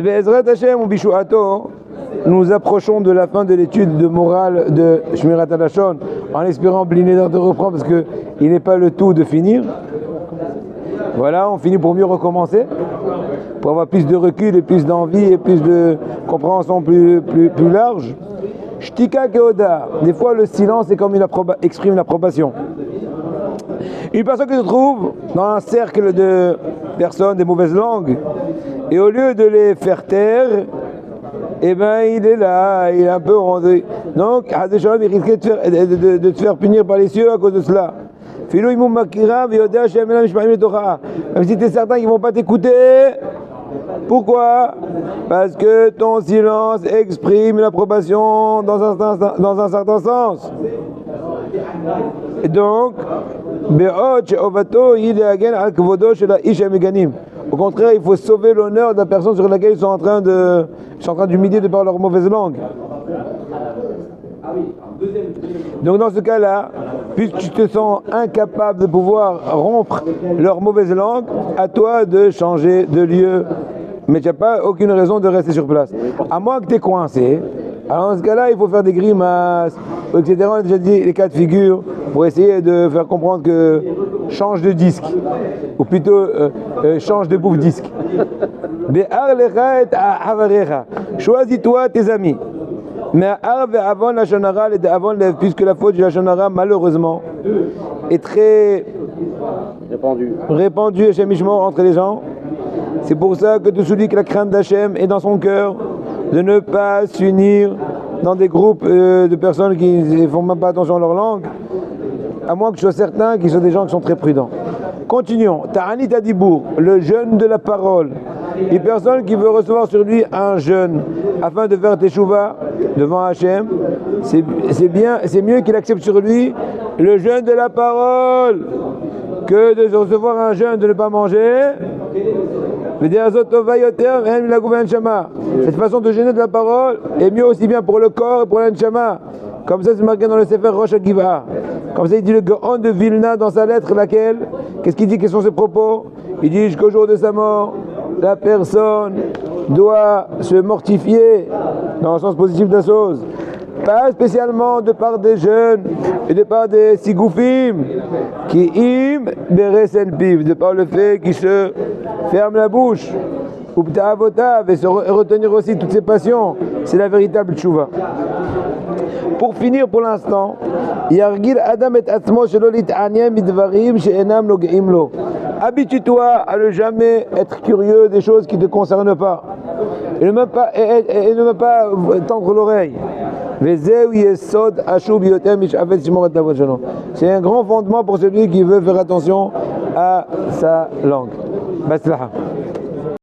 Be'ezrat Hashem ou Bishuato, nous approchons de la fin de l'étude de morale de Shmirat HaLashon, en espérant Blinéder de reprendre parce qu'il n'est pas le tout de finir. Voilà, on finit pour mieux recommencer, pour avoir plus de recul et plus d'envie et plus de compréhension plus large. Shtika Keoda, des fois le silence est comme exprime l'approbation. Une personne qui se trouve dans un cercle de personnes des mauvaises langues, et au lieu de les faire taire, eh ben il est là, il est un peu rendu. Donc, il risquait de te faire punir par les cieux à cause de cela. Même si tu es certain qu'ils ne vont pas t'écouter, pourquoi? Parce que ton silence exprime l'approbation dans un certain sens. Et donc, au contraire, il faut sauver l'honneur de la personne sur laquelle ils sont en train d'humilier de par leur mauvaise langue. Donc dans ce cas-là, puisque tu te sens incapable de pouvoir rompre leur mauvaise langue, à toi de changer de lieu. Mais tu n'as pas aucune raison de rester sur place. À moins que tu es coincé. Alors dans ce cas-là, il faut faire des grimaces, etc. On a déjà dit les cas de figure pour essayer de faire comprendre que change de disque, ou plutôt change de bouffe disque. Choisis-toi tes amis. Mais avant la shonara, puisque la faute de la shonara, malheureusement, est très répandue et chémichement entre les gens. C'est pour ça que tout celui que la crainte d'Hachem est dans son cœur, de ne pas s'unir dans des groupes de personnes qui ne font même pas attention à leur langue, à moins que je sois certain qu'ils soient des gens qui sont très prudents. Continuons. Ta'anit Adibour, le jeûne de la parole. Une personne qui veut recevoir sur lui un jeûne afin de faire teshuva devant Hachem, c'est mieux qu'il accepte sur lui le jeûne de la parole que de recevoir un jeûne de ne pas manger. Cette façon de jeûner de la parole est mieux aussi bien pour le corps et pour l'Anshama. Comme ça, c'est marqué dans le Sefer Rosh Hagiva. Comme ça, il dit le Gaon de Vilna dans sa lettre, laquelle, qu'est-ce qu'il dit, quels sont ses propos? Il dit jusqu'au jour de sa mort, la personne doit se mortifier, dans le sens positif de la chose, pas spécialement de par des jeunes et de par des sigoufim, qui im beresen piv, de par le fait qu'ils se ferment la bouche, ou p'ta'avotav, et retenir aussi toutes ses passions, c'est la véritable tchouva. Pour finir pour l'instant, Yargil Adam et Atzmo shelo lit'anyan midvarim she'enam nogeim lo. Habitue-toi à ne jamais être curieux des choses qui ne te concernent pas. Et ne même pas tendre l'oreille. C'est un grand fondement pour celui qui veut faire attention à sa langue. Baslaha.